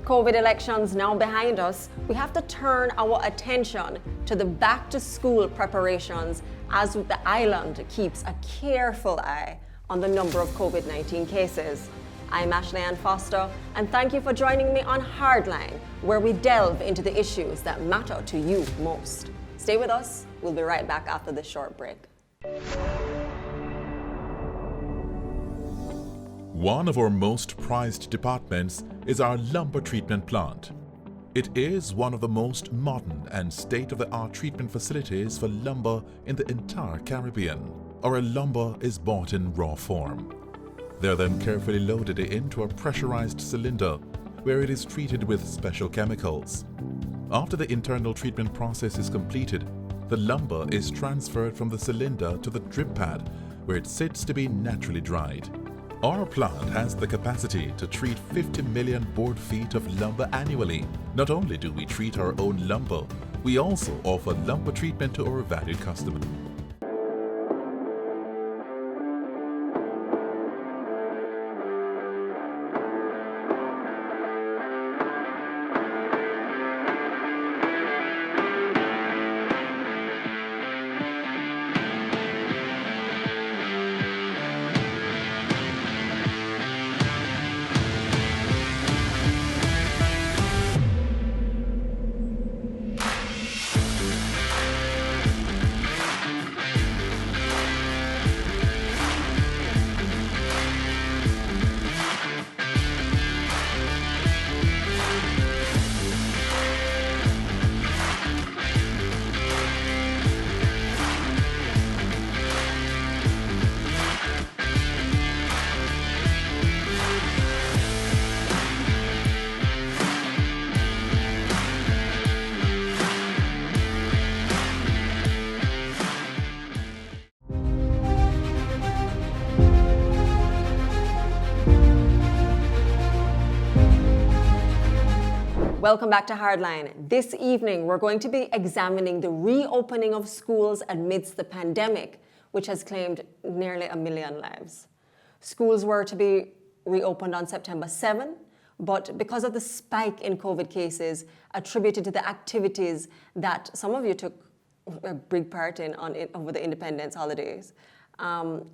With COVID elections now behind us, we have to turn our attention to the back-to-school preparations as the island keeps a careful eye on the number of COVID-19 cases. I'm Ashley Ann Foster, and thank you for joining me on Hardline, where we delve into the issues that matter to you most. Stay with us. We'll be right back after this short break. One of our most prized departments is our lumber treatment plant. It is one of the most modern and state-of-the-art treatment facilities for lumber in the entire Caribbean. Our lumber is bought in raw form. They are then carefully loaded into a pressurized cylinder where it is treated with special chemicals. After the internal treatment process is completed, the lumber is transferred from the cylinder to the drip pad where it sits to be naturally dried. Our plant has the capacity to treat 50 million board feet of lumber annually. Not only do we treat our own lumber, we also offer lumber treatment to our valued customers. Welcome back to Hardline. This evening, we're going to be examining the reopening of schools amidst the pandemic, which has claimed nearly 1 million lives. Schools were to be reopened on September 7, but because of the spike in COVID cases attributed to the activities that some of you took a big part in over the Independence holidays,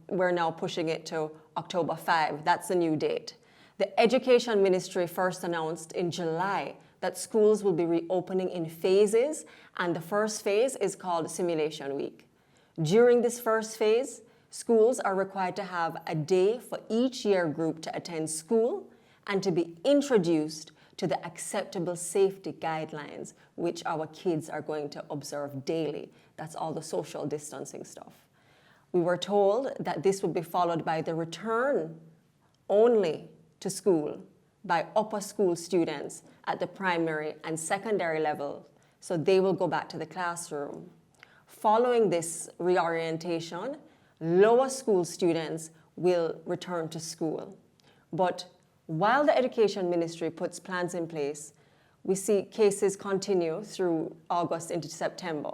we're now pushing it to October 5. That's the new date. The Education Ministry first announced in July that schools will be reopening in phases, and the first phase is called Simulation Week. During this first phase, schools are required to have a day for each year group to attend school and to be introduced to the acceptable safety guidelines, which our kids are going to observe daily. That's all the social distancing stuff. We were told that this would be followed by the return only to school by upper school students at the primary and secondary level, so they will go back to the classroom. Following this reorientation, lower school students will return to school. But while the Education Ministry puts plans in place, we see cases continue through August into September.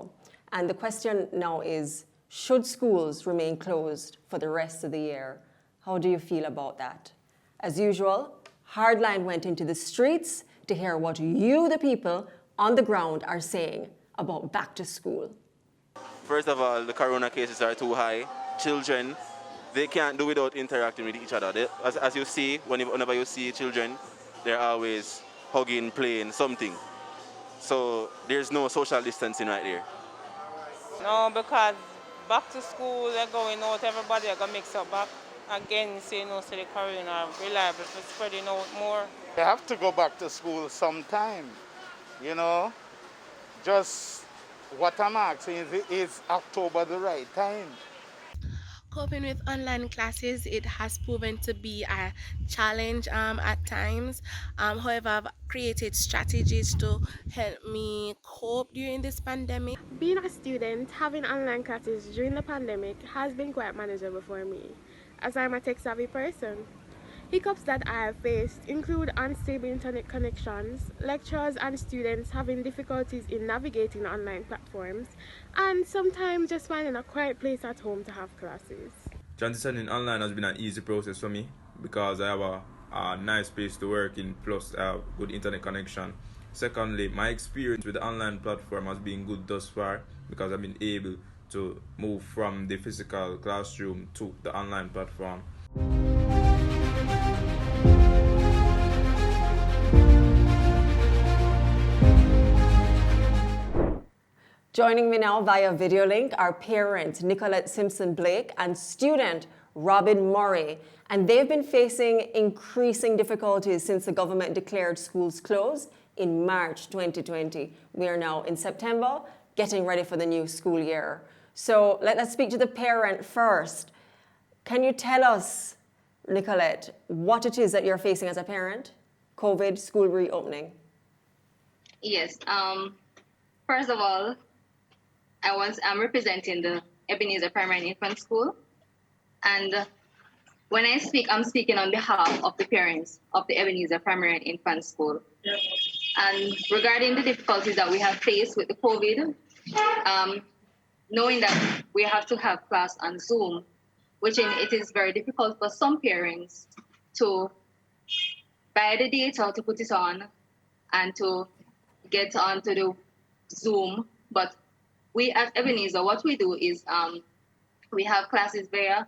And the question now is, should schools remain closed for the rest of the year? How do you feel about that? As usual, Hardline went into the streets to hear what you, the people on the ground, are saying about back to school. First of all, the corona cases are too high. Children, they can't do without interacting with each other. As you see, whenever you see children, they're always hugging, playing, something. So there's no social distancing right there. No, because back to school, they're going out, everybody are going to mix up back. Again, say no to the corona are reliable for spreading out more. They have to go back to school sometime, you know. Just what I'm asking is October the right time? Coping with online classes, it has proven to be a challenge at times. However, I've created strategies to help me cope during this pandemic. Being a student, having online classes during the pandemic has been quite manageable for me, as I'm a tech-savvy person. Hiccups that I have faced include unstable internet connections, lecturers and students having difficulties in navigating online platforms, and sometimes just finding a quiet place at home to have classes. Transitioning online has been an easy process for me because I have a a nice place to work in, plus good internet connection. Secondly, my experience with the online platform has been good thus far because I've been able to move from the physical classroom to the online platform. Joining me now via video link are parent Nicolette Simpson Blake and student Robin Murray. And they've been facing increasing difficulties since the government declared schools closed in March 2020. We are now in September, getting ready for the new school year. So let's speak to the parent first. Can you tell us, Nicolette, what it is that you're facing as a parent? COVID, school reopening. Yes. First of all, I'm representing the Ebenezer Primary and Infant School. And when I speak, I'm speaking on behalf of the parents of the Ebenezer Primary and Infant School. And regarding the difficulties that we have faced with the COVID, knowing that we have to have class on Zoom, it is very difficult for some parents to buy the data to put it on and to get onto the Zoom. But we at Ebenezer, what we do is we have classes via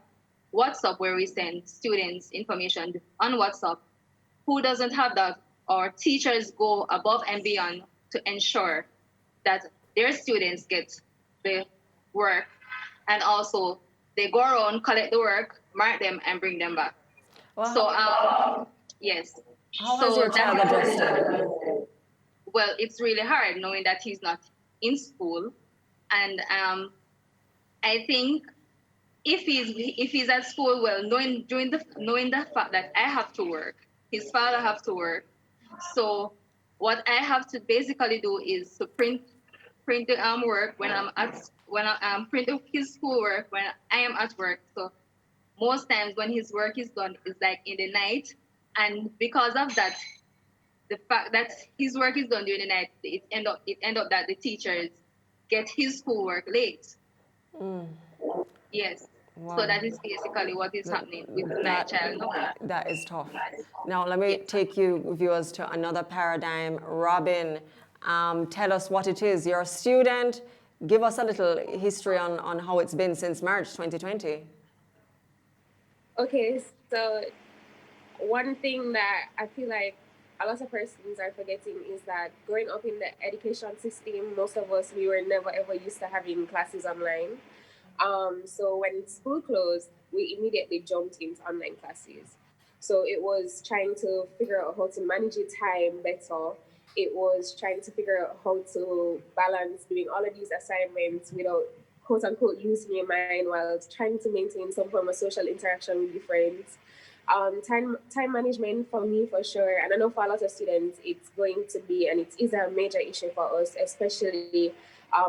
WhatsApp where we send students information on WhatsApp. Who doesn't have that? Our teachers go above and beyond to ensure that their students get the work, and also they go around, collect the work, mark them, and bring them back. Well, So, yes. How has your child adjusted? Well, it's really hard knowing that he's not in school. And I think if he's at school, well, knowing the fact that I have to work, his father have to work. So what I have to basically do is to print the work when I'm print his schoolwork when I am at work. So most times when his work is done is like in the night, and because of that, the fact that his work is done during the night, it end up that the teachers get his schoolwork late. Yes. Wow. So that is basically what is happening with my child now. That is tough. Now, let me take you viewers to another paradigm. Robin, tell us what it is. You're a student. Give us a little history on how it's been since March 2020. Okay, so one thing that I feel like a lot of persons are forgetting is that growing up in the education system, most of us, we were never ever used to having classes online. So when school closed, we immediately jumped into online classes. So it was trying to figure out how to manage your time better. It was trying to figure out how to balance doing all of these assignments without quote unquote losing your mind while trying to maintain some form of social interaction with your friends. Time management for me for sure, and I know for a lot of students it's going to be, and it is a major issue for us, especially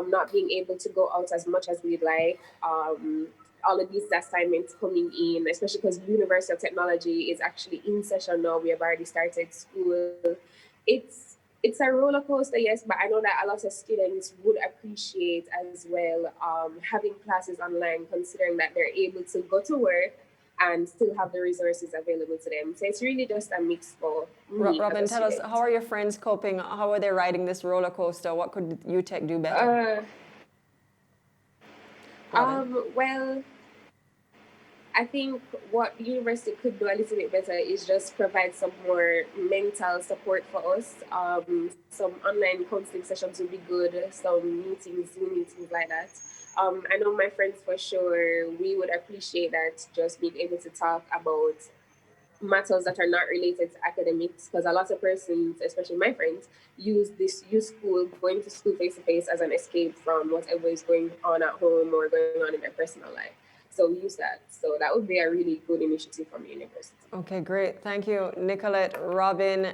not being able to go out as much as we'd like. All of these assignments coming in, especially because University of Technology is actually in session now. We have already started school. It's a roller coaster, yes, but I know that a lot of students would appreciate as well having classes online, considering that they're able to go to work and still have the resources available to them. So it's really just a mix for me. Robin, tell us, how are your friends coping? How are they riding this roller coaster? What could UTech do better? Well, I think what the university could do a little bit better is just provide some more mental support for us. Some online counseling sessions would be good, some meetings, Zoom meetings like that. I know my friends for sure, we would appreciate that, just being able to talk about matters that are not related to academics, because a lot of persons, especially my friends, use school, going to school face-to-face as an escape from whatever is going on at home or going on in their personal life. So we use that. So that would be a really good initiative from the university. Okay, great. Thank you, Nicolette. Robin,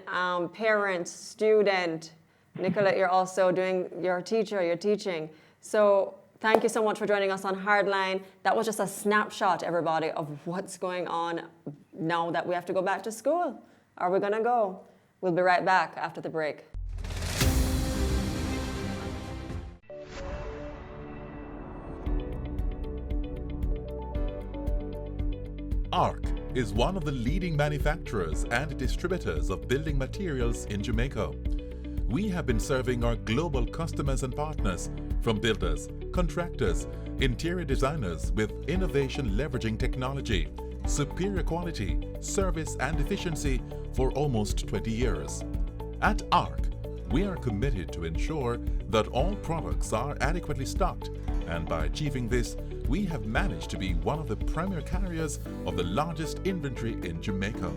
parent, student. Nicolette, you're also you're teaching. So thank you so much for joining us on Hardline. That was just a snapshot, everybody, of what's going on now that we have to go back to school. Are we gonna go? We'll be right back after the break. ARC, is one of the leading manufacturers and distributors of building materials in Jamaica. We have been serving our global customers and partners, from builders, contractors, interior designers, with innovation leveraging technology, superior quality, service and efficiency for almost 20 years. At ARC, we are committed to ensure that all products are adequately stocked, and by achieving this, we have managed to be one of the premier carriers of the largest inventory in Jamaica.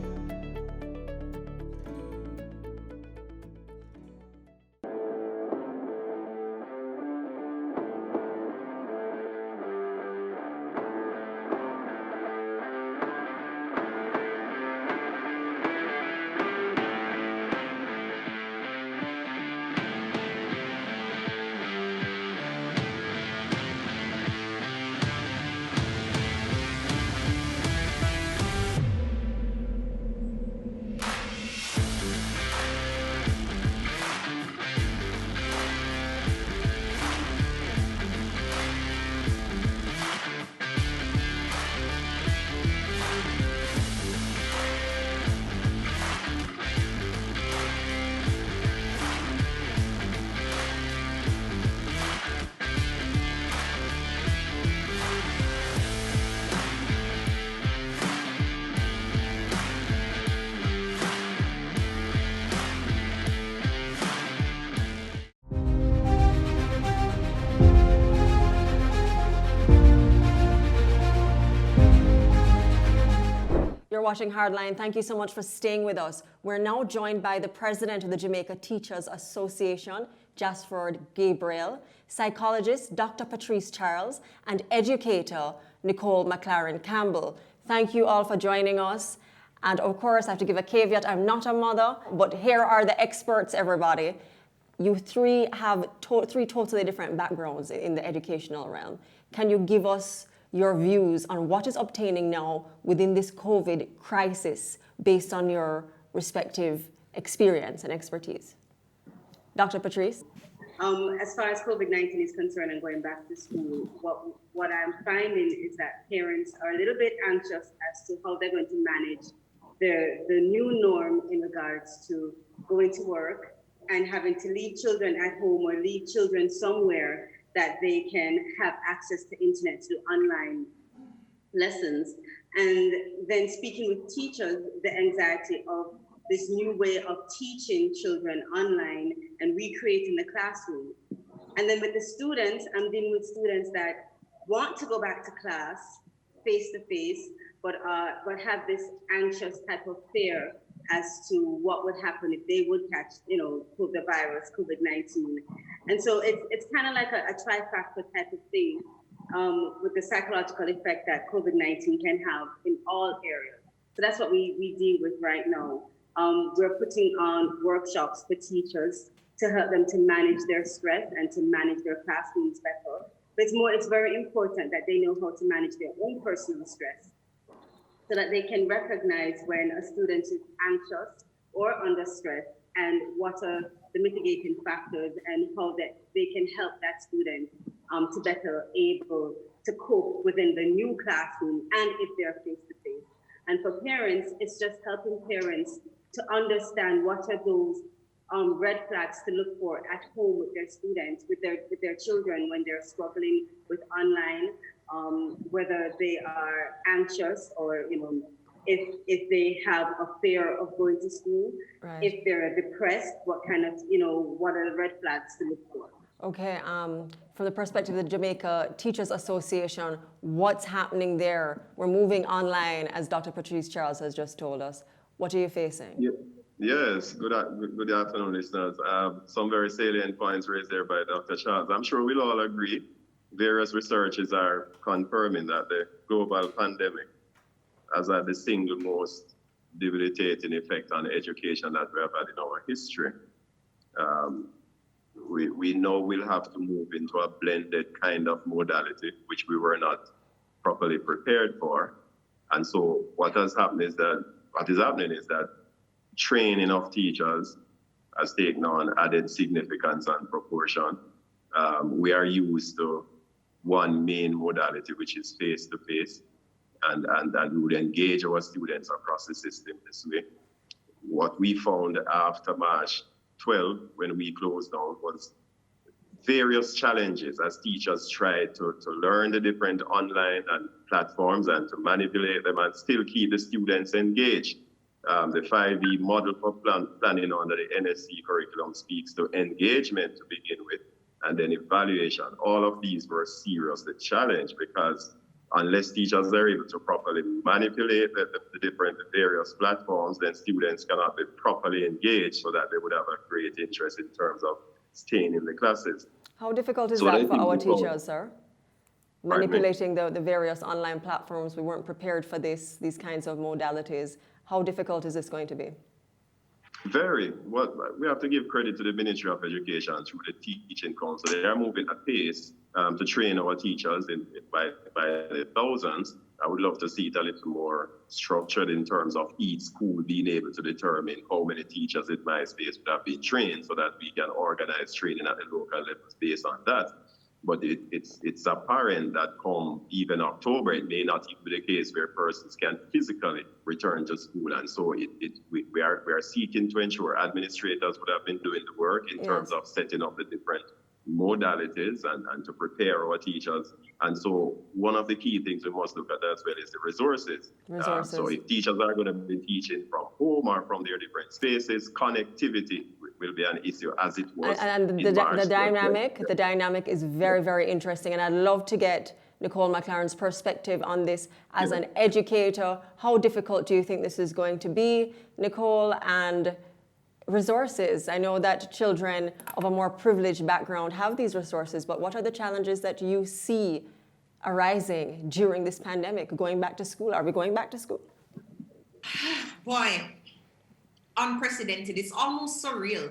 You're watching Hardline. Thank you so much for staying with us. We're now joined by the president of the Jamaica Teachers Association, Jasford Gabriel, psychologist Dr. Patrice Charles, and educator Nicole McLaren Campbell. Thank you all for joining us. And of course, I have to give a caveat. I'm not a mother, but here are the experts, everybody. You three have three totally different backgrounds in the educational realm. Can you give us your views on what is obtaining now within this COVID crisis based on your respective experience and expertise? Dr. Patrice? As far as COVID-19 is concerned and going back to school, what I'm finding is that parents are a little bit anxious as to how they're going to manage the new norm in regards to going to work and having to leave children at home or leave children somewhere that they can have access to internet to do online lessons. And then speaking with teachers, the anxiety of this new way of teaching children online and recreating the classroom. And then with the students, I'm dealing with students that want to go back to class face to face, but have this anxious type of fear as to what would happen if they would catch, the virus, COVID-19. And so it's kind of like a trifecta type of thing with the psychological effect that COVID-19 can have in all areas. So that's what we deal with right now. We're putting on workshops for teachers to help them to manage their stress and to manage their classrooms better. But it's very important that they know how to manage their own personal stress, so that they can recognize when a student is anxious or under stress and what are the mitigating factors and how that they can help that student to better able to cope within the new classroom and if they're face-to-face. And for parents, it's just helping parents to understand what are those red flags to look for at home with their students, with their children when they're struggling with online, whether they are anxious or, if they have a fear of going to school, right. If they're depressed, what are the red flags to look for? Okay, from the perspective of the Jamaica Teachers Association, what's happening there? We're moving online, as Dr. Patrice Charles has just told us. What are you facing? Yeah. Yes, good afternoon, listeners. Some very salient points raised there by Dr. Charles. I'm sure we'll all agree. Various researches are confirming that the global pandemic has had the single most debilitating effect on education that we have had in our history. We know we'll have to move into a blended kind of modality, which we were not properly prepared for. And so what is happening is that training of teachers has taken on added significance and proportion. We are used to one main modality, which is face-to-face. and we would engage our students across the system this way. What we found after March 12, when we closed down, was various challenges as teachers tried to learn the different online and platforms and to manipulate them and still keep the students engaged. The 5E model for planning under the NSC curriculum speaks to engagement to begin with, and then evaluation. All of these were seriously challenged because unless teachers are able to properly manipulate the different various platforms, then students cannot be properly engaged so that they would have a great interest in terms of staying in the classes. How difficult is that for our teachers, sir? Manipulating the various online platforms. We weren't prepared for these kinds of modalities. How difficult is this going to be? Very. Well, we have to give credit to the Ministry of Education through the Teaching Council. They are moving at pace to train our teachers by the thousands. I would love to see it a little more structured in terms of each school being able to determine how many teachers in my space would have been trained so that we can organize training at the local levels based on that. But it's apparent that come even October, it may not even be the case where persons can physically return to school. And so we are seeking to ensure administrators would have been doing the work in terms of setting up the different modalities and to prepare our teachers. And so one of the key things we must look at as well is the resources. So if teachers are going to be teaching from home or from their different spaces, connectivity will be an issue as it was. And the dynamic is very, very interesting. And I'd love to get Nicole McLaren's perspective on this as an educator. How difficult do you think this is going to be, Nicole? And resources. I know that children of a more privileged background have these resources, but what are the challenges that you see arising during this pandemic, going back to school? Are we going back to school? Boy, unprecedented. It's almost surreal.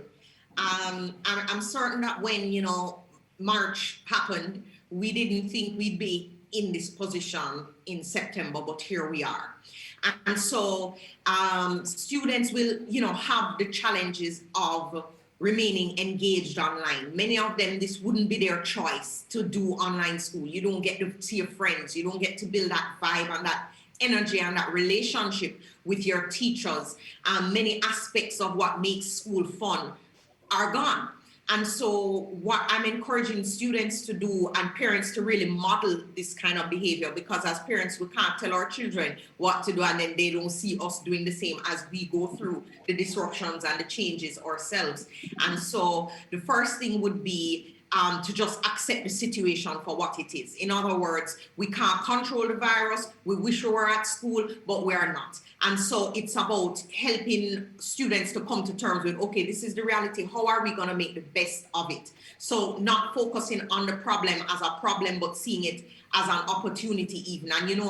I'm certain that when, March happened, we didn't think we'd be in this position in September, but here we are. And so students will, have the challenges of remaining engaged online. Many of them, this wouldn't be their choice to do online school. You don't get to see your friends. You don't get to build that vibe and that energy and that relationship with your teachers. Many aspects of what makes school fun are gone. And so what I'm encouraging students to do and parents to really model this kind of behavior, because as parents, we can't tell our children what to do and then they don't see us doing the same as we go through the disruptions and the changes ourselves. And so the first thing would be to just accept the situation for what it is. In other words, we can't control the virus. We wish we were at school, but we are not. And so it's about helping students to come to terms with, okay, this is the reality. How are we going to make the best of it? So not focusing on the problem as a problem, but seeing it as an opportunity even. And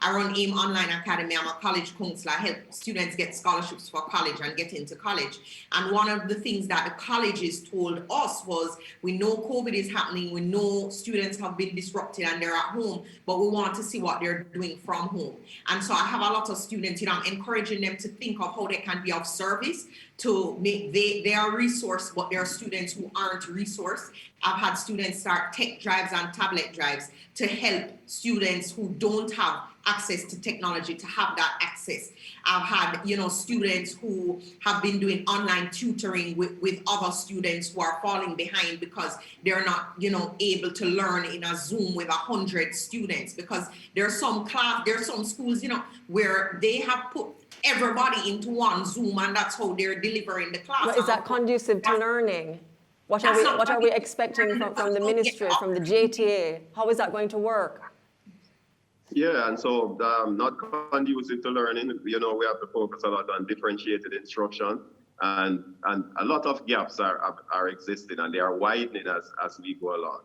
I run AIM Online Academy. I'm a college counselor. I help students get scholarships for college and get into college. And one of the things that the colleges told us was, we know COVID is happening. We know students have been disrupted and they're at home, but we want to see what they're doing from home. And so I have a lot of students, I'm encouraging them to think of how they can be of service to make they are resourced, but there are students who aren't resourced. I've had students start tech drives and tablet drives to help students who don't have access to technology to have that access. I've had, students who have been doing online tutoring with other students who are falling behind because they're not, able to learn in a Zoom with 100 students, because there's some schools, where they have put everybody into one Zoom and that's how they're delivering the class. Well, is that conducive to learning? What are we expecting from the ministry, from the JTA? How is that going to work? Yeah, and so not conducive to learning, we have to focus a lot on differentiated instruction, and a lot of gaps are existing and they are widening as we go along.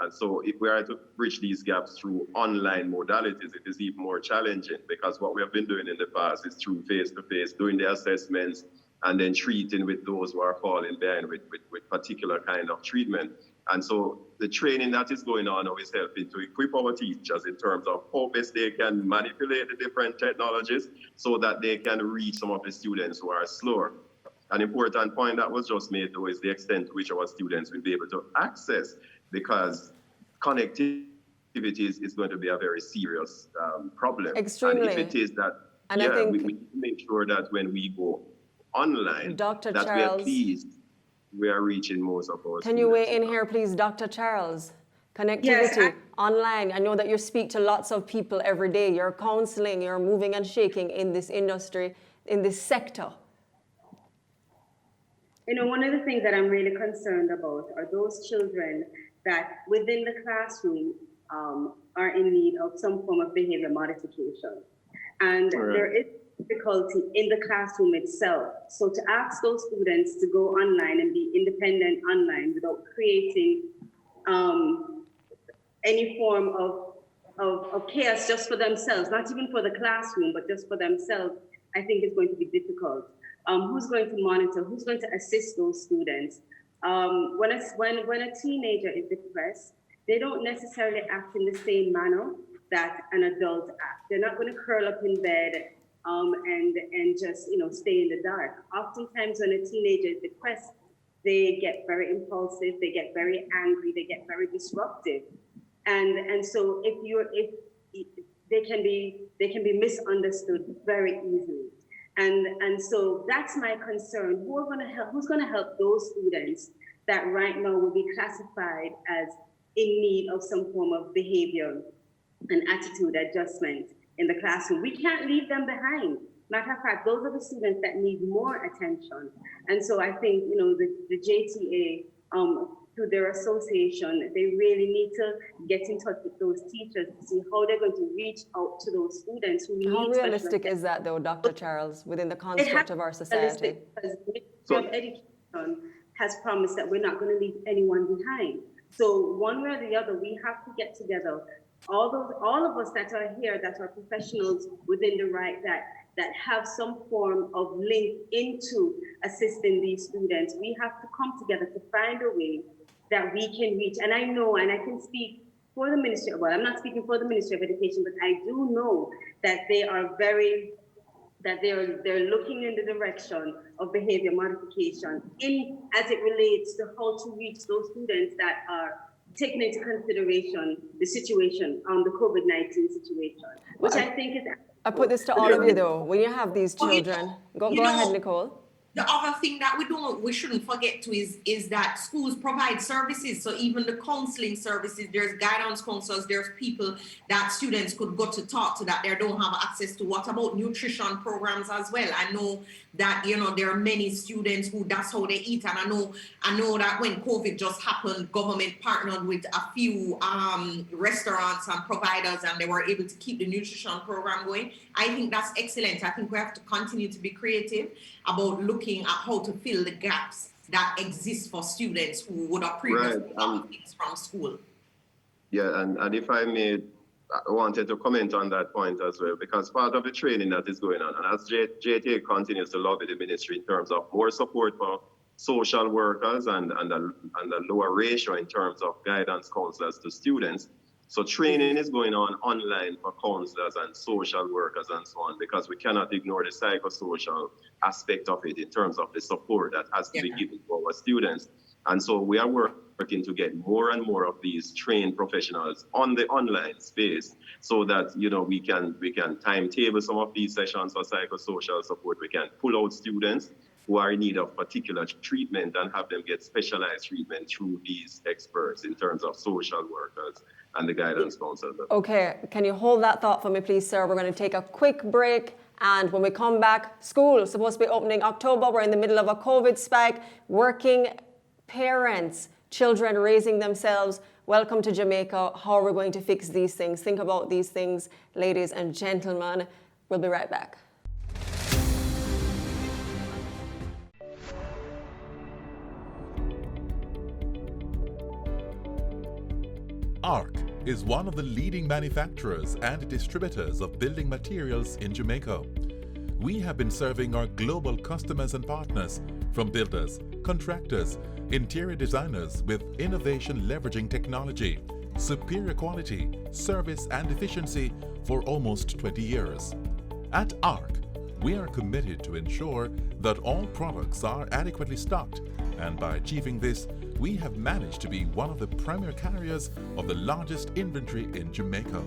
And so if we are to bridge these gaps through online modalities, it is even more challenging, because what we have been doing in the past is through face-to-face, doing the assessments and then treating with those who are falling behind with particular kind of treatment. And so the training that is going on now is helping to equip our teachers in terms of how best they can manipulate the different technologies so that they can reach some of the students who are slower. An important point that was just made, though, is the extent to which our students will be able to access, because connectivity activities is going to be a very serious problem. Extremely. And if it is that, And I think we need to make sure that when we go online, Dr. that Charles, we are pleased we are reaching most of our can you weigh in here, please, Dr. Charles? Connectivity, Yes, online. I know that you speak to lots of people every day. You're counseling, you're moving and shaking in this industry, in this sector. You know, one of the things that I'm really concerned about are those children that within the classroom are in need of some form of behavior modification. And there is difficulty in the classroom itself. So to ask those students to go online and be independent online without creating any form of chaos just for themselves, not even for the classroom, but just for themselves, I think is going to be difficult. Who's going to monitor? Who's going to assist those students? When a teenager is depressed, they don't necessarily act in the same manner that an adult acts. They're not going to curl up in bed and just stay in the dark. Oftentimes, when a teenager is depressed, they get very impulsive, they get very angry, they get very disruptive, and so if they can be misunderstood very easily. And so that's my concern. Who's going to help those students that right now will be classified as in need of some form of behavior and attitude adjustment in the classroom? We can't leave them behind. Matter of fact, those are the students that need more attention. And so I think, the JTA, through their association, they really need to get in touch with those teachers to see how they're going to reach out to those students who need How special realistic is that, though, Dr. Charles, within the construct of our society? Because the Ministry of Education has promised that we're not going to leave anyone behind. So one way or the other, we have to get together. All of us that are here, that are professionals within the right, that have some form of link into assisting these students, we have to come together to find a way that we can reach. And I know, and I can speak for the Ministry, well, I'm not speaking for the Ministry of Education, but I do know that they're looking in the direction of behavior modification as it relates to how to reach those students that are taking into consideration the situation, the COVID-19 situation, which I think is. I put this to all of you, though. When you have these children, go ahead, Nicole. The other thing that we shouldn't forget to is that schools provide services. So even the counseling services, there's guidance counselors, there's people that students could go to talk to that they don't have access to. What about nutrition programs as well? I know that, there are many students who that's how they eat. And I know that when COVID just happened, government partnered with a few restaurants and providers, and they were able to keep the nutrition program going. I think that's excellent. I think we have to continue to be creative about looking at how to fill the gaps that exist for students who would have previously gotten things from school. Yeah, and if I may, I wanted to comment on that point as well, because part of the training that is going on, and as JTA continues to lobby the ministry in terms of more support for social workers and a lower ratio in terms of guidance counselors to students. So training is going on online for counselors and social workers and so on, because we cannot ignore the psychosocial aspect of it in terms of the support that has to be given to our students. And so we are working to get more and more of these trained professionals on the online space so that, we can timetable some of these sessions for psychosocial support. We can pull out students who are in need of particular treatment and have them get specialized treatment through these experts in terms of social workers and the guidance counselors. Okay, can you hold that thought for me, please, sir? We're going to take a quick break. And when we come back, school is supposed to be opening October. We're in the middle of a COVID spike. Working parents, children raising themselves. Welcome to Jamaica. How are we going to fix these things? Think about these things, ladies and gentlemen. We'll be right back. ARC is one of the leading manufacturers and distributors of building materials in Jamaica. We have been serving our global customers and partners, from builders, contractors, interior designers, with innovation leveraging technology, superior quality, service and efficiency for almost 20 years. At ARC, we are committed to ensure that all products are adequately stocked, and by achieving this, we have managed to be one of the premier carriers of the largest inventory in Jamaica.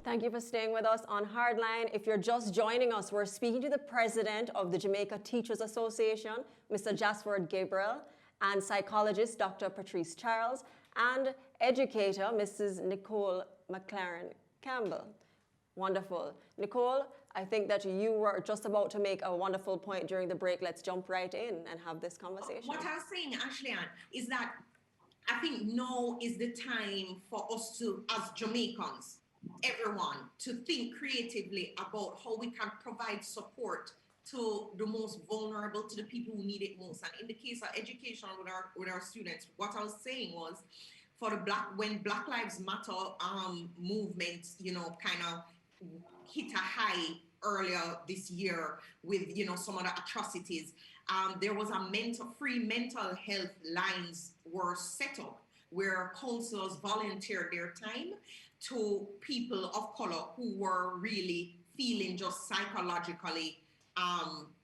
Thank you for staying with us on Hardline. If you're just joining us, we're speaking to the president of the Jamaica Teachers Association, Mr. Jasford Gabriel, and psychologist Dr. Patrice Charles, and educator Mrs. Nicole McLaren Campbell. Wonderful. Nicole, I think that you were just about to make a wonderful point during the break. Let's jump right in and have this conversation. What I was saying, Ashley Ann, is that I think now is the time for us to, as Jamaicans, everyone, to think creatively about how we can provide support to the most vulnerable, to the people who need it most. And in the case of education with our students, what I was saying was, for the when Black Lives Matter movement, kind of hit a high earlier this year with, some of the atrocities, there was free mental health lines were set up where counselors volunteered their time to people of color who were really feeling just psychologically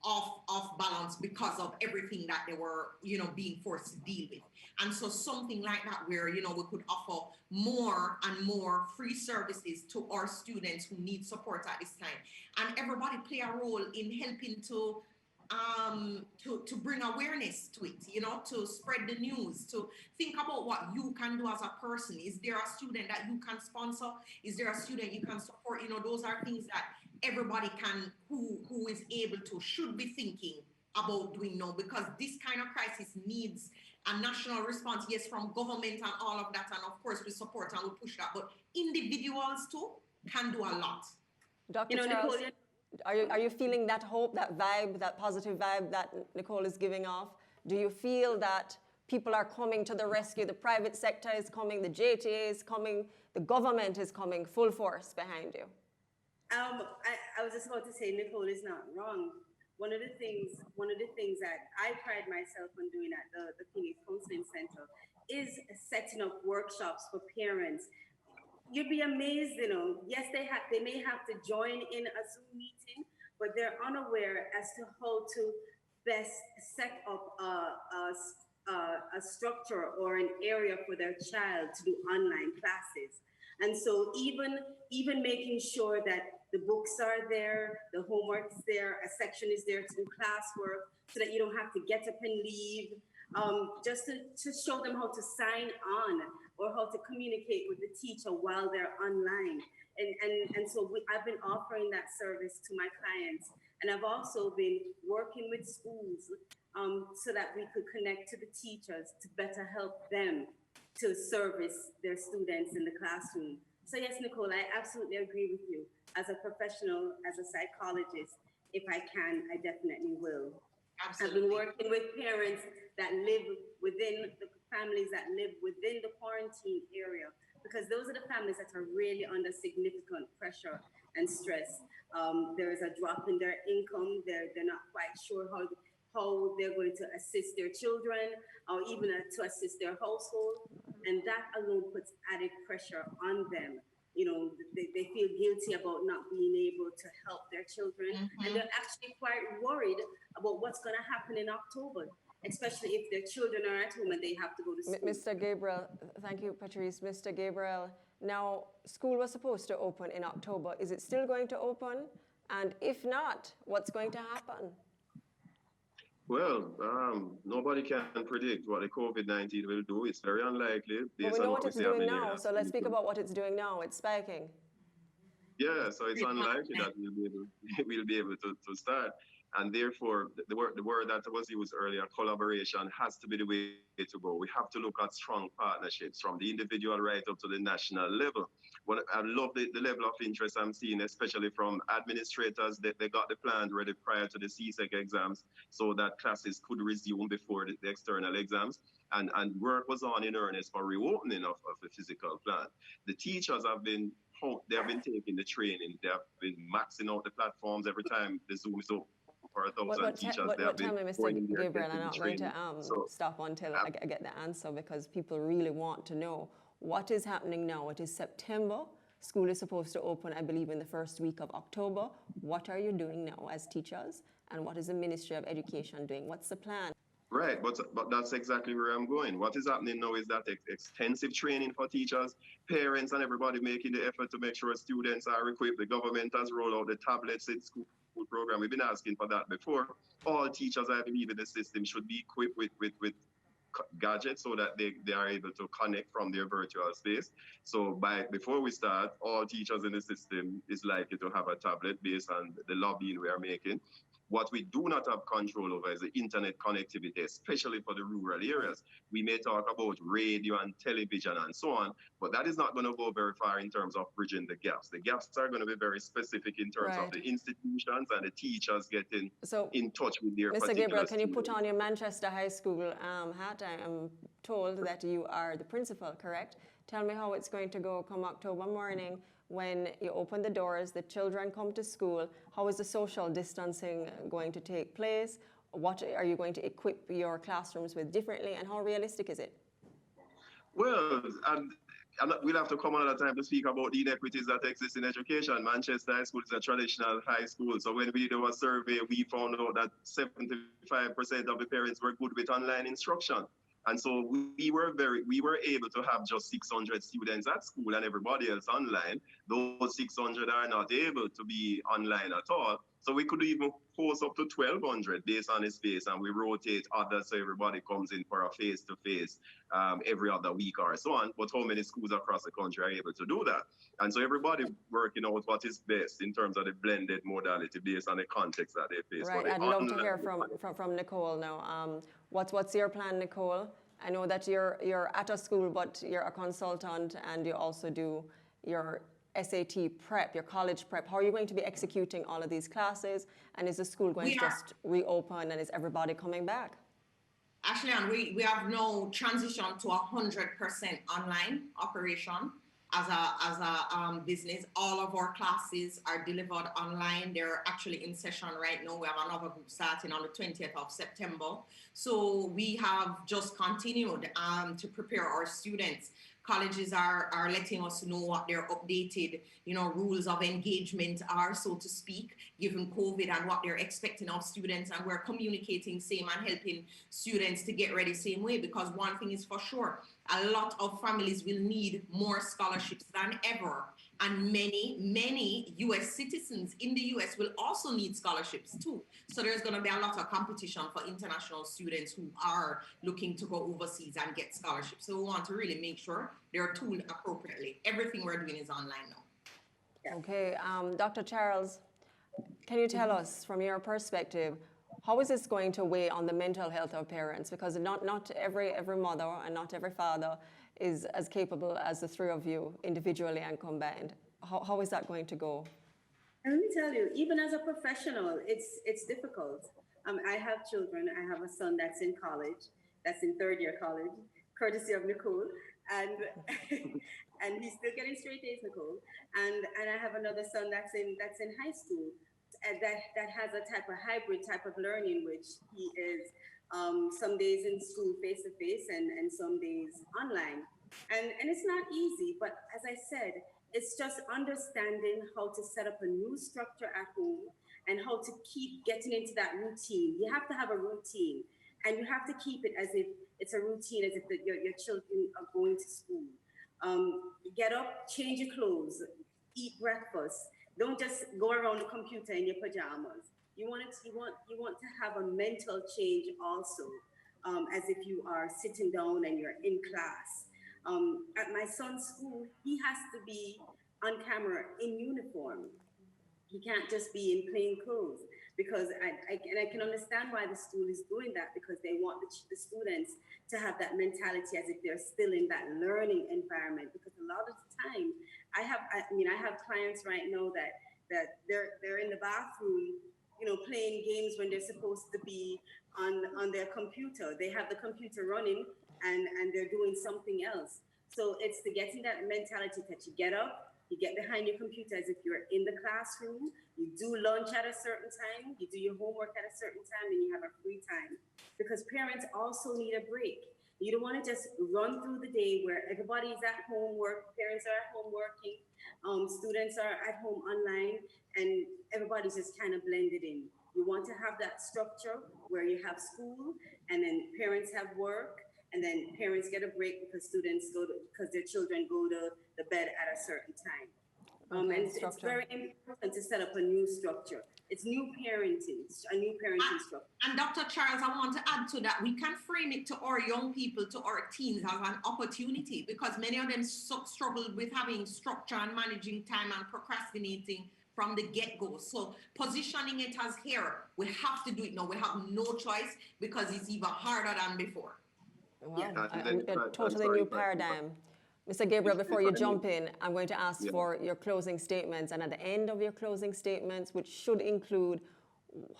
off balance because of everything that they were, being forced to deal with. And so something like that where, we could offer more and more free services to our students who need support at this time. And everybody play a role in helping to bring awareness to it, to spread the news, to think about what you can do as a person. Is there a student that you can sponsor? Is there a student you can support? Those are things that everybody can, who is able to, should be thinking about doing now, because this kind of crisis needs a national response, yes, from government and all of that, and of course we support and we push that, but individuals too can do a lot. Dr. Charles, are you feeling that hope, that vibe, that positive vibe that Nicole is giving off? Do you feel that people are coming to the rescue? The private sector is coming, the JTA is coming, the government is coming full force behind you. I was just about to say Nicole is not wrong. One of the things that I pride myself on doing at the Phoenix Counseling Center is setting up workshops for parents. You'd be amazed, yes, they may have to join in a Zoom meeting, but they're unaware as to how to best set up a structure or an area for their child to do online classes. And so even making sure that the books are there, the homework's there, a section is there to do classwork so that you don't have to get up and leave, just to show them how to sign on or how to communicate with the teacher while they're online. And so I've been offering that service to my clients. And I've also been working with schools so that we could connect to the teachers to better help them to service their students in the classroom. So yes, Nicole, I absolutely agree with you. As a professional, as a psychologist, if I can, I definitely will. Absolutely. I've been working with parents that live within the families that live within the quarantine area, because those are the families that are really under significant pressure and stress. There is a drop in their income. They're not quite sure how they're going to assist their children or even to assist their household. And that alone puts added pressure on them. They feel guilty about not being able to help their children. Mm-hmm. And they're actually quite worried about what's going to happen in October. especially if their children are at home and they have to go to school. Mr. Gabriel, thank you, Patrice. Mr. Gabriel, now school was supposed to open in October. Is it still going to open? And if not, what's going to happen? Well, nobody can predict what the COVID-19 will do. It's very unlikely But based we know on what what we it's see doing happening here. now, so let's speak about what it's doing now. It's spiking. Yeah, so it's unlikely that we'll be able to start. And therefore, the word that was used earlier, collaboration, has to be the way to go. We have to look at strong partnerships from the individual right up to the national level. What I love the level of interest I'm seeing, especially from administrators, that they got the plans ready prior to the CSEC exams so that classes could resume before the external exams. And work was on in earnest for reopening of the physical plan. The teachers have been taking the training. They have been maxing out the platforms every time the Zoom is open for 1,000 teachers. But tell me, Mr. Gabriel, I'm not going to stop until I get the answer, because people really want to know what is happening now. It is September. School is supposed to open, I believe, in the first week of October. What are you doing now as teachers? And what is the Ministry of Education doing? What's the plan? Right, but that's exactly where I'm going. What is happening now is that extensive training for teachers, parents, and everybody making the effort to make sure students are equipped. The government has rolled out the tablets in school program. We've been asking for that before. All teachers, I believe, in the system should be equipped with gadgets so that they are able to connect from their virtual space. So before we start, all teachers in the system is likely to have a tablet based on the lobbying we are making. What we do not have control over is the internet connectivity, especially for the rural areas. We may talk about radio and television and so on, but that is not going to go very far in terms of bridging the gaps. The gaps are going to be very specific in terms of the institutions and the teachers getting in touch with their Mr. Gabriel, can you put on your Manchester High School hat? I am told that you are the principal, correct? Tell me how it's going to go come October morning when you open the doors, the children come to school. How is the social distancing going to take place? What are you going to equip your classrooms with differently, and how realistic is it? Well, we'll have to come another time to speak about the inequities that exist in education. Manchester High School is a traditional high school. So when we did our survey, we found out that 75% of the parents were good with online instruction. And so we were able to have just 600 students at school and everybody else online. Those 600 are not able to be online at all. So we could even host up to 1,200 based on the space, and we rotate others so everybody comes in for a face-to-face every other week or so on. But how many schools across the country are able to do that? And so everybody working out what is best in terms of the blended modality based on the context that they face. Right, I'd love to hear from Nicole now. What's your plan, Nicole? I know that you're at a school, but you're a consultant, and you also do your SAT prep, your college prep. How are you going to be executing all of these classes? And is the school going to just reopen, and is everybody coming back? Actually, we have now transitioned to 100% online operation as a business. All of our classes are delivered online. They're actually in session right now. We have another group starting on the 20th of September. So we have just continued to prepare our students. Colleges are letting us know what their updated, rules of engagement are, so to speak, given COVID, and what they're expecting of students. And we're communicating same and helping students to get ready same way, because one thing is for sure, a lot of families will need more scholarships than ever. And many US citizens in the US will also need scholarships too. So there's going to be a lot of competition for international students who are looking to go overseas and get scholarships. So we want to really make sure they're tooled appropriately. Everything we're doing is online now. Yeah. Okay, Dr. Charles, can you tell us from your perspective, how is this going to weigh on the mental health of parents? Because not every mother and not every father is as capable as the three of you individually and combined. How is that going to go? And let me tell you, even as a professional, it's difficult. I have children. I have a son that's in college, that's in third year college, courtesy of Nicole, and and he's still getting straight A's, Nicole. And I have another son that's in high school, and that has a type of hybrid type of learning, which he is some days in school face to face and some days online. And it's not easy, but as I said, it's just understanding how to set up a new structure at home and how to keep getting into that routine. You have to have a routine. And you have to keep it as if it's a routine, as if your children are going to school. Get up, change your clothes, eat breakfast. Don't just go around the computer in your pajamas. You want to have a mental change also, as if you are sitting down and you're in class. At my son's school, he has to be on camera in uniform. He can't just be in plain clothes, because I can understand why the school is doing that, because they want the students to have that mentality as if they're still in that learning environment. Because a lot of the time, I have clients right now that they're in the bathroom, playing games when they're supposed to be on their computer. They have the computer running and they're doing something else. So it's to get in that mentality that you get up, you get behind your computer as if you're in the classroom, you do lunch at a certain time, you do your homework at a certain time, and you have a free time. Because parents also need a break. You don't want to just run through the day where everybody's at home, parents are at home working, students are at home online, and everybody's just kind of blended in. You want to have that structure where you have school, and then parents have work, and then parents get a break because because their children go to the bed at a certain time. And it's very important to set up a new structure. It's new parenting, a new parenting structure. And Dr. Charles, I want to add to that. We can frame it to our young people, to our teens, as an opportunity, because many of them struggled with having structure and managing time and procrastinating from the get-go. So positioning it as here, we have to do it now. We have no choice, because it's even harder than before. Wow, a totally new paradigm. Mr. Gabriel, before you jump in, I'm going to ask for your closing statements, and at the end of your closing statements, which should include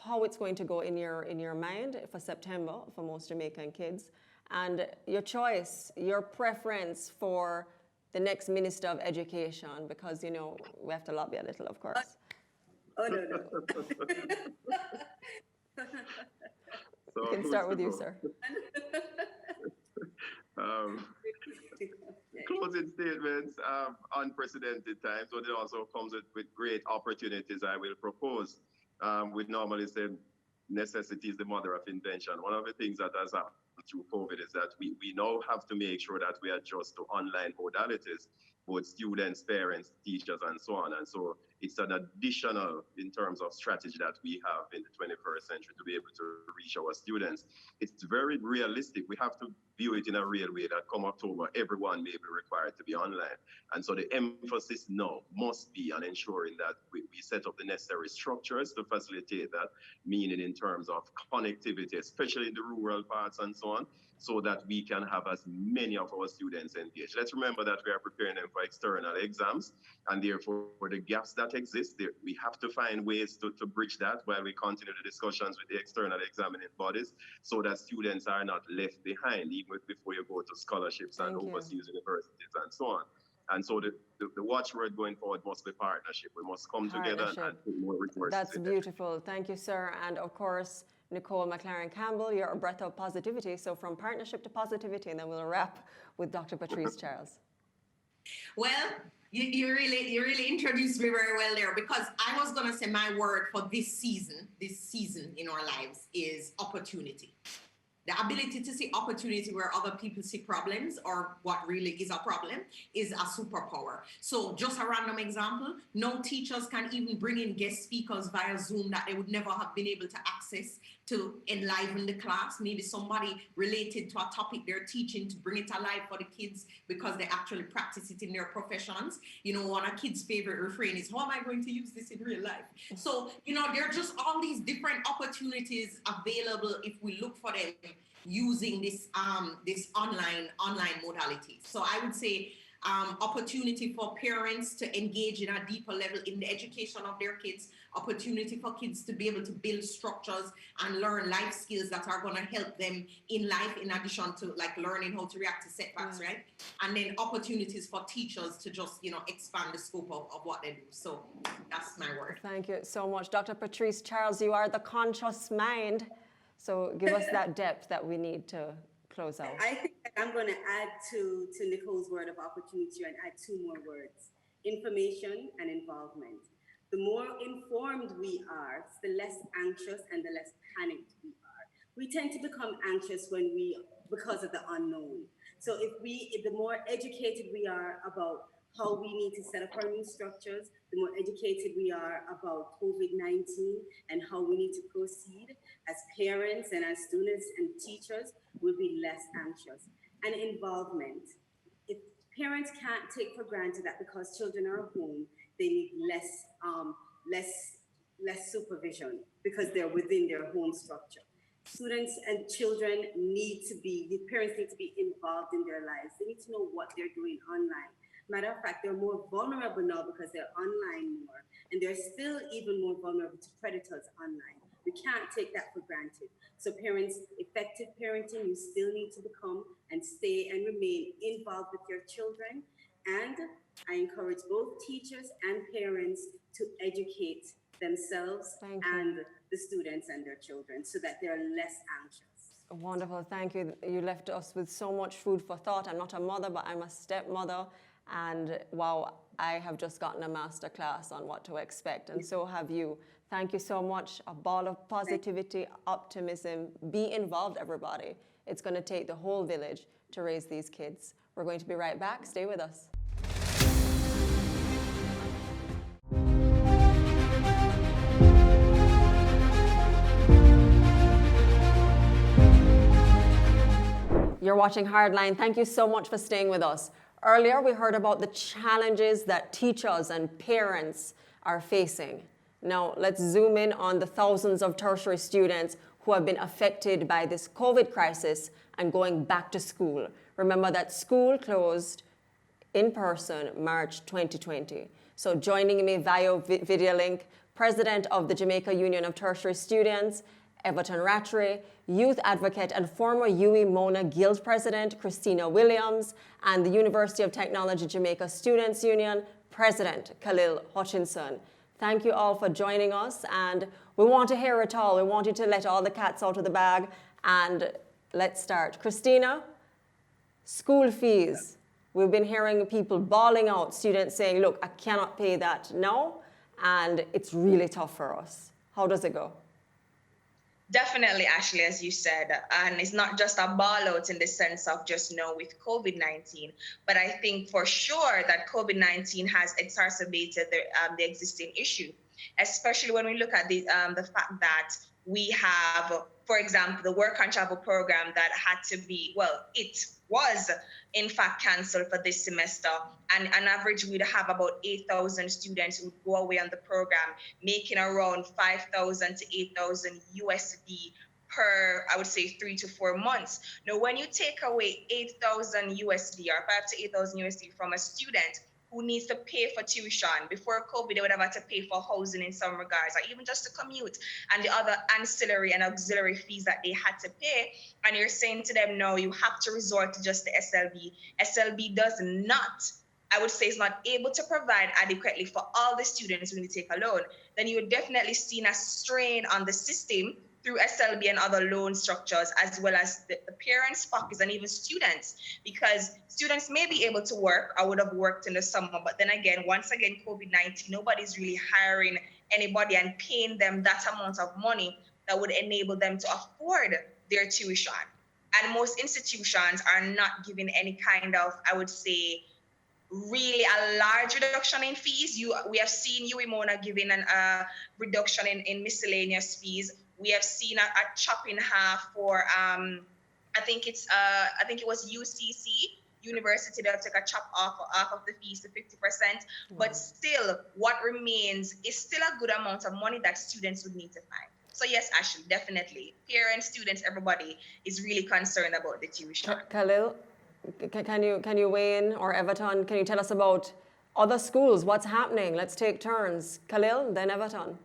how it's going to go in your mind for September for most Jamaican kids, and your choice, your preference for the next Minister of Education, because, we have to lobby a little, of course. No. We can start with you, sir. Closing statements, unprecedented times, but it also comes with great opportunities. I will propose. We normally say necessity is the mother of invention. One of the things that has happened through COVID is that we now have to make sure that we adjust to online modalities, both students, parents, teachers, and so on. And so it's an additional in terms of strategy that we have in the 21st century to be able to reach our students. It's very realistic. We have to view it in a real way that come October, everyone may be required to be online. And so the emphasis now must be on ensuring that we set up the necessary structures to facilitate that, meaning in terms of connectivity, especially in the rural parts and so on, so that we can have as many of our students engaged. Let's remember that we are preparing them for external exams, and therefore for the gaps that exist there, we have to find ways to bridge that while we continue the discussions with the external examining bodies, so that students are not left behind, even before you go to scholarships and overseas universities and so on. And so the watchword going forward must be partnership. We must come together and put more resources. That's beautiful. Thank you, sir. And of course, Nicole McLaren Campbell, you're a breath of positivity. So from partnership to positivity, and then we'll wrap with Dr. Patrice Charles. Well, you really introduced me very well there, because I was going to say my word for this season in our lives is opportunity. The ability to see opportunity where other people see problems, or what really is a problem, is a superpower. So just a random example, no teachers can even bring in guest speakers via Zoom that they would never have been able to access to enliven the class. Maybe somebody related to a topic they're teaching to bring it alive for the kids because they actually practice it in their professions. One of kids' favorite refrain is, how am I going to use this in real life? So, there are just all these different opportunities available if we look for them using this online modality. So I would say opportunity for parents to engage in a deeper level in the education of their kids, opportunity for kids to be able to build structures and learn life skills that are going to help them in life, in addition to like learning how to react to setbacks, right? And then opportunities for teachers to just, expand the scope of what they do. So that's my word. Thank you so much. Dr. Patrice Charles, you are the conscious mind. So give us that depth that we need to close out. I think I'm going to add to Nicole's word of opportunity and add two more words: information and involvement. The more informed we are, the less anxious and the less panicked we are. We tend to become anxious because of the unknown. So if the more educated we are about how we need to set up our new structures, the more educated we are about COVID-19 and how we need to proceed as parents and as students and teachers, we'll be less anxious. And involvement. If parents can't take for granted that because children are home, they need less less supervision because they're within their home structure. Students and children the parents need to be involved in their lives. They need to know what they're doing online. Matter of fact, they're more vulnerable now because they're online more, and they're still even more vulnerable to predators online. We can't take that for granted. So parents, effective parenting, you still need to become and stay and remain involved with your children. And I encourage both teachers and parents to educate themselves and the students and their children so that they're less anxious. Wonderful, thank you. You left us with so much food for thought. I'm not a mother, but I'm a stepmother. And wow, I have just gotten a master class on what to expect, and so have you. Thank you so much. A ball of positivity, optimism. Be involved, everybody. It's going to take the whole village to raise these kids. We're going to be right back. Stay with us. You're watching Hardline. Thank you so much for staying with us. Earlier, we heard about the challenges that teachers and parents are facing. Now, let's zoom in on the thousands of tertiary students who have been affected by this COVID crisis and going back to school. Remember that school closed in person March 2020. So joining me via video link, President of the Jamaica Union of Tertiary Students, Everton Rattray, youth advocate and former UWI Mona Guild President Christina Williams, and the University of Technology Jamaica Students Union President Khalil Hutchinson. Thank you all for joining us, and we want to hear it all. We want you to let all the cats out of the bag, and let's start. Christina, school fees. We've been hearing people bawling out, students saying, look, I cannot pay that now, and it's really tough for us. How does it go? Definitely, Ashley, as you said, and it's not just a ball out in the sense of just with COVID-19, but I think for sure that COVID-19 has exacerbated the existing issue, especially when we look at the fact that we have, for example, the work and travel program that had to be, it was in fact cancelled for this semester. And on average, we'd have about 8,000 students who would go away on the program, making around 5,000 to 8,000 USD per, I would say, 3 to 4 months. Now, when you take away 8,000 USD or 5 to 8,000 USD from a student who needs to pay for tuition. Before COVID, they would have had to pay for housing in some regards, or even just to commute, and the other ancillary and auxiliary fees that they had to pay. And you're saying to them, no, you have to resort to just the SLB. SLB does not, I would say, is not able to provide adequately for all the students when you take a loan. Then you would definitely see a strain on the system through SLB and other loan structures, as well as the parents' pockets and even students, because students may be able to work or would have worked in the summer, but then again, once again, COVID-19, nobody's really hiring anybody and paying them that amount of money that would enable them to afford their tuition. And most institutions are not giving any kind of, I would say, really a large reduction in fees. We have seen UWI Mona giving a reduction in miscellaneous fees. We have seen a chop in half for I think it was UCC University that took a chop off of the fees to 50%. But still, what remains is still a good amount of money that students would need to find. So yes, Ashley, definitely, parents, students, everybody is really concerned about the tuition. Khalil, can you weigh in, or Everton? Can you tell us about other schools? What's happening? Let's take turns. Khalil, then Everton.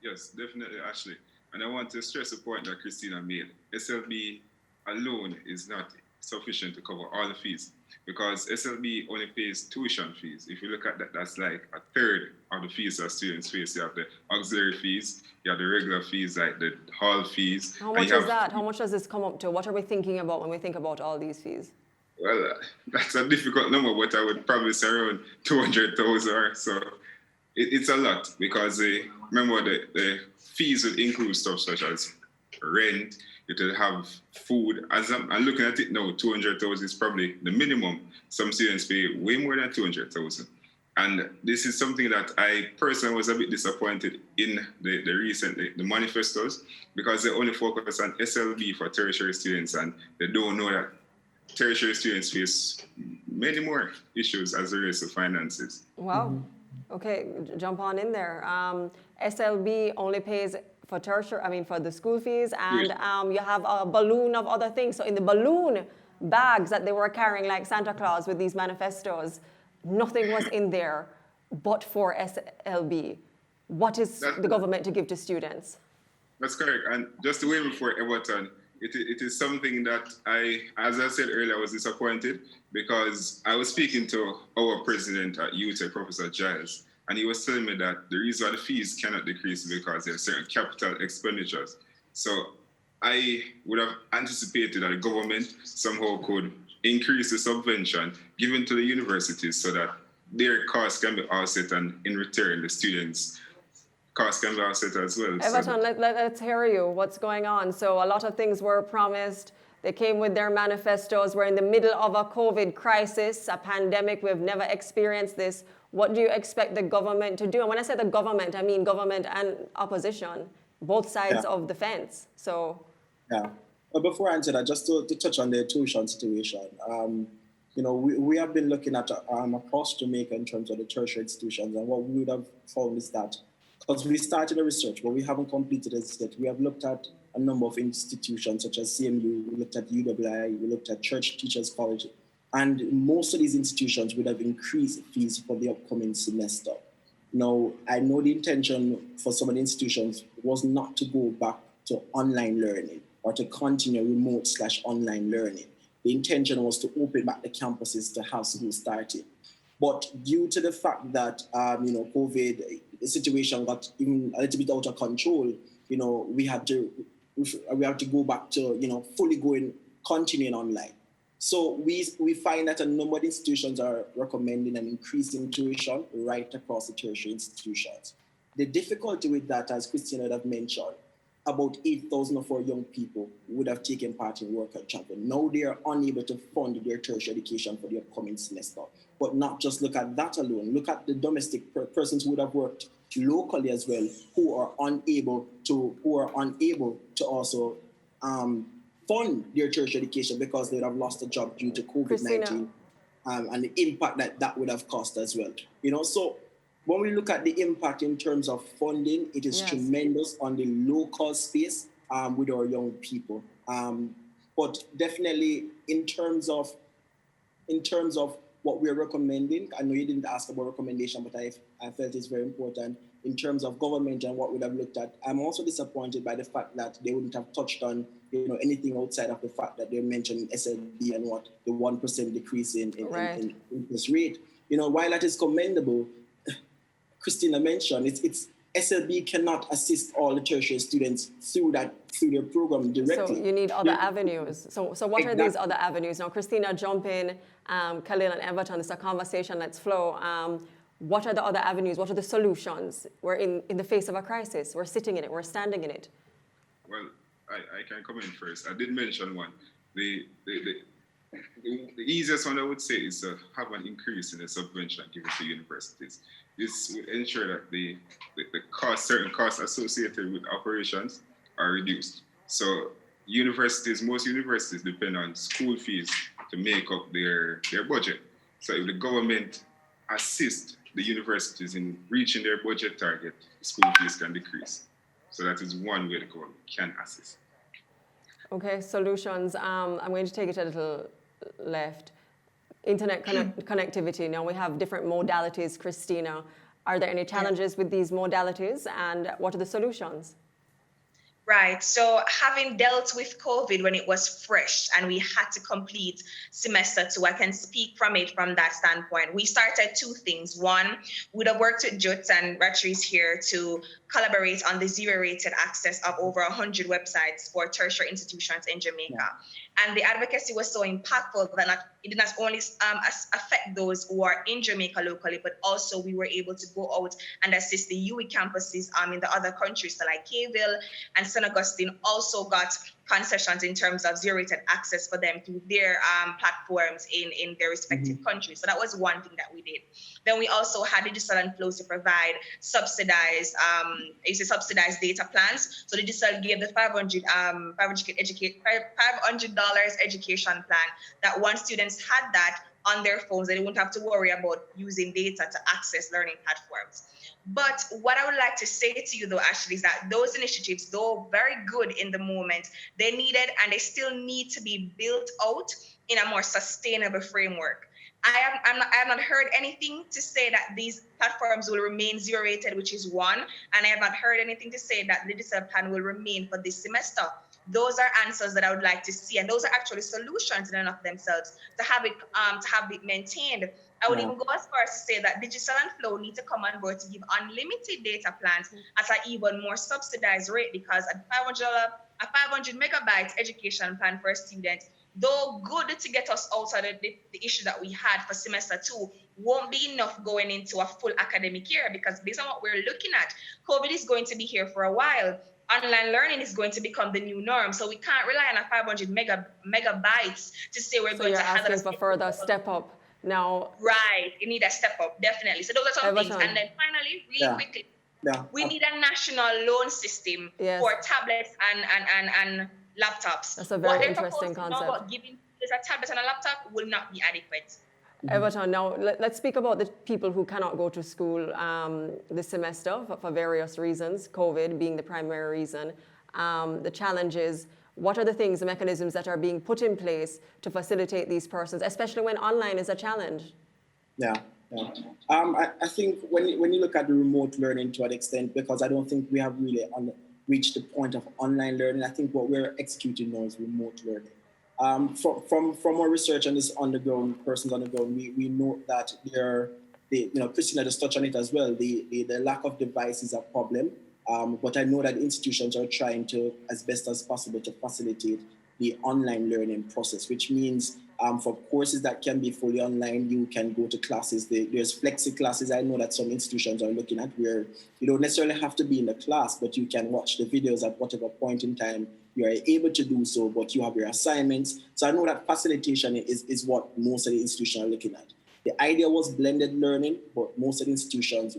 Yes, definitely, Ashley. And I want to stress a point that Christina made. SLB alone is not sufficient to cover all the fees, because SLB only pays tuition fees. If you look at that, that's like a third of the fees that students face. You have the auxiliary fees, you have the regular fees like the hall fees. How much is that? How much does this come up to? What are we thinking about when we think about all these fees? Well, that's a difficult number, but I would probably say around 200,000 or so. It's a lot, because remember the fees would include stuff such as rent, It will have food. As I'm looking at it now, 200,000 is probably the minimum. Some students pay way more than 200,000. And this is something that I personally was a bit disappointed in the manifestos, because they only focus on SLB for tertiary students, and they don't know that tertiary students face many more issues as it relates to finances. Wow. Okay, jump on in there. SLB only pays for tertiary, for the school fees, and you have a balloon of other things. So in the balloon bags that they were carrying like Santa Claus with these manifestos, nothing was in there but for SLB. What is the government to give to students? That's correct. And just the way before Everton, it is something that as I said earlier, I was disappointed, because I was speaking to our president at UTEC, Professor Giles, and he was telling me that the reason why the fees cannot decrease is because there are certain capital expenditures. So I would have anticipated that the government somehow could increase the subvention given to the universities so that their costs can be offset, and in return, the students' costs can be offset as well. Everton, let's hear you. What's going on? So a lot of things were promised. They came with their manifestos. We're in the middle of a COVID crisis, a pandemic. We've never experienced this. What do you expect the government to do? And when I say the government, I mean government and opposition, both sides of the fence. So. Yeah. But before I answer that, just to touch on the tuition situation, we have been looking at across Jamaica in terms of the tertiary institutions, and what we would have found is that, because we started the research, but we haven't completed it yet, we have looked at a number of institutions such as CMU, we looked at UWI, we looked at Church Teachers College, and most of these institutions would have increased fees for the upcoming semester. Now, I know the intention for some of the institutions was not to go back to online learning or to continue remote/online learning. The intention was to open back the campuses to have school starting. But due to the fact that, COVID, the situation got even a little bit out of control, we had to go back to, fully continuing online. So we find that a number of institutions are recommending an increase in tuition right across the tertiary institutions. The difficulty with that, as Christina would have mentioned, about 8,000 of our young people would have taken part in World Cup Champion. Now they are unable to fund their tertiary education for the upcoming semester. But not just look at that alone. Look at the domestic persons who would have worked locally as well, who are unable to also fund their tertiary education because they would have lost a job due to COVID-19 and the impact that would have cost as well. So when we look at the impact in terms of funding, it is tremendous on the local space with our young people. But definitely in terms of what we're recommending, I know you didn't ask about recommendation, but I felt it's very important in terms of government and what we'd have looked at. I'm also disappointed by the fact that they wouldn't have touched on anything outside of the fact that they mentioned SLB and what the 1% decrease in interest rate. While that is commendable, Christina mentioned, it's SLB cannot assist all the tertiary students through their program directly. So you need other avenues. So what are these other avenues? Now, Christina, jump in. Khalil and Everton, it's a conversation, let's flow. What are the other avenues? What are the solutions? We're in the face of a crisis. We're sitting in it. We're standing in it. Well, I can come in first. I did mention one. The easiest one I would say is to have an increase in the subvention given to universities. This will ensure that the certain costs associated with operations are reduced. So most universities depend on school fees to make up their budget. So if the government assists the universities in reaching their budget target, school fees can decrease. So that is one way the government can assist. Okay, solutions. I'm going to take it a little left. Internet connectivity. Now we have different modalities, Christina. Are there any challenges with these modalities, and what are the solutions? Right. So having dealt with COVID when it was fresh and we had to complete semester 2, I can speak from that standpoint. We started 2 things. One, we'd have worked with Juts and Ratrice here to collaborate on the zero-rated access of over 100 websites for tertiary institutions in Jamaica. Yeah. And the advocacy was so impactful that it did not only affect those who are in Jamaica locally, but also we were able to go out and assist the UE campuses in the other countries. So like Kayville and St. Augustine also got concessions in terms of zero-rated access for them through their platforms in their respective countries. So that was one thing that we did. Then we also had Digital and Flow to provide subsidized data plans. So Digital gave the $500 education plan that once students had that on their phones, they wouldn't have to worry about using data to access learning platforms. But what I would like to say to you, though, Ashley, is that those initiatives, though very good in the moment, they needed and they still need to be built out in a more sustainable framework. I have not heard anything to say that these platforms will remain zero-rated, which is one, and I have not heard anything to say that the digital plan will remain for this semester. Those are answers that I would like to see, and those are actually solutions in and of themselves to have it maintained. I would even go as far as to say that Digital and Flow need to come on board to give unlimited data plans at an even more subsidized rate, because a $500 megabytes education plan for a student, though good to get us out of the issue that we had for semester 2, won't be enough going into a full academic year, because based on what we're looking at, COVID is going to be here for a while. Online learning is going to become the new norm. So we can't rely on a 500 megabytes to say we're going to have asking for further step up now. Right, you need a step up, definitely. So those are some things. And then finally, really quickly, we need a national loan system for tablets and laptops. That's a very interesting concept. About giving a tablet and a laptop will not be adequate. Everton, now let's speak about the people who cannot go to school this semester for various reasons, COVID being the primary reason. The challenges, what are the things, the mechanisms that are being put in place to facilitate these persons, especially when online is a challenge? I think when you look at the remote learning to an extent, because I don't think we have really reached the point of online learning, I think what we're executing now is remote learning. From our research on this persons on the ground, we know that Christina just touched on it as well. The lack of device is a problem, but I know that institutions are trying to, as best as possible, to facilitate the online learning process, which means for courses that can be fully online, you can go to classes. There's flexi classes. I know that some institutions are looking at where you don't necessarily have to be in the class, but you can watch the videos at whatever point in time you are able to do so, but you have your assignments. So I know that facilitation is what most of the institutions are looking at. The idea was blended learning, but most of the institutions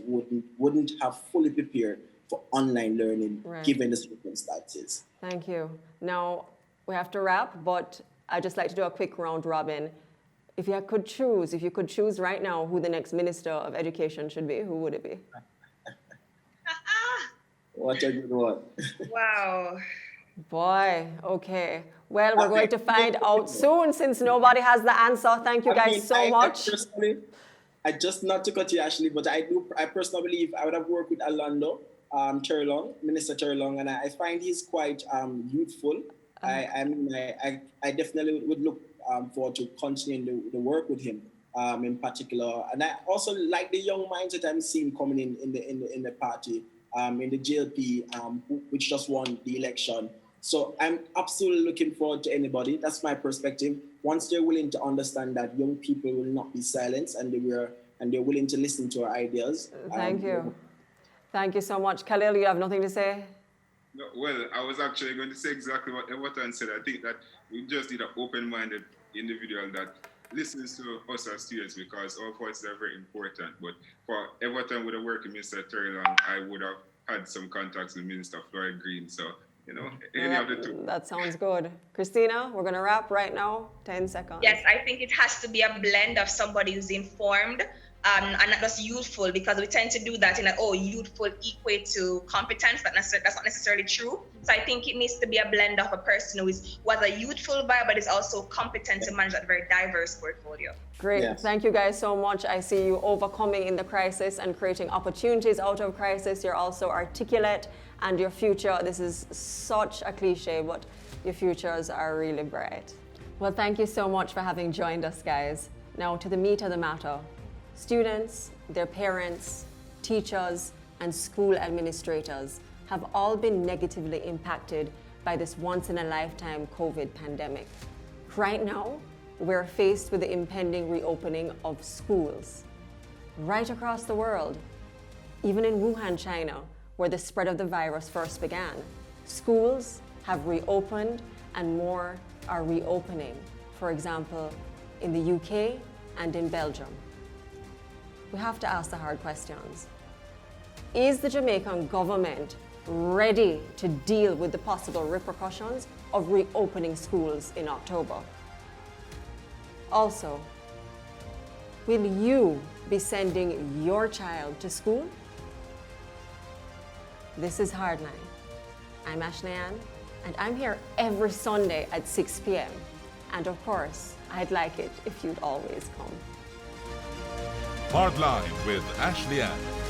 wouldn't have fully prepared for online learning, given the circumstances. Thank you. Now, we have to wrap, but I'd just like to do a quick round robin. If you could choose right now who the next Minister of Education should be, who would it be? What a good one. Wow. Boy, okay. Well, we're going to find out soon since nobody has the answer. Thank you guys so much. I just not to cut you, Ashley, but I personally believe I would have worked with Orlando Minister Terlong, and I find he's quite youthful. I definitely would look forward to continuing the work with him in particular. And I also like the young minds that I'm seeing coming in the party, in the JLP, which just won the election. So I'm absolutely looking forward to anybody. That's my perspective. Once they're willing to understand that young people will not be silenced and they're willing to listen to our ideas. Thank you. Thank you so much. Khalil, you have nothing to say? No, well, I was actually going to say exactly what Everton said. I think that we just need an open-minded individual that listens to us as students, because our voices are very important. But for Everton with a working Minister Terry Long, I would have had some contacts with Minister Floyd Green. So, any of the two. That sounds good. Christina, we're going to wrap right now. 10 seconds. Yes, I think it has to be a blend of somebody who's informed and not just youthful, because we tend to do that in youthful equate to competence. That's not necessarily true. So I think it needs to be a blend of a person who was a youthful vibe, but is also competent to manage that very diverse portfolio. Great. Yes. Thank you guys so much. I see you overcoming in the crisis and creating opportunities out of crisis. You're also articulate, and your future, this is such a cliche, but your futures are really bright. Well, thank you so much for having joined us, guys. Now to the meat of the matter. Students, their parents, teachers, and school administrators have all been negatively impacted by this once-in-a-lifetime COVID pandemic. Right now, we're faced with the impending reopening of schools. Right across the world, even in Wuhan, China, where the spread of the virus first began, schools have reopened and more are reopening. For example, in the UK and in Belgium. We have to ask the hard questions. Is the Jamaican government ready to deal with the possible repercussions of reopening schools in October? Also, will you be sending your child to school? This is Hardline. I'm Ashley Ann, and I'm here every Sunday at 6 p.m. And of course, I'd like it if you'd always come. Hardline with Ashley Ann.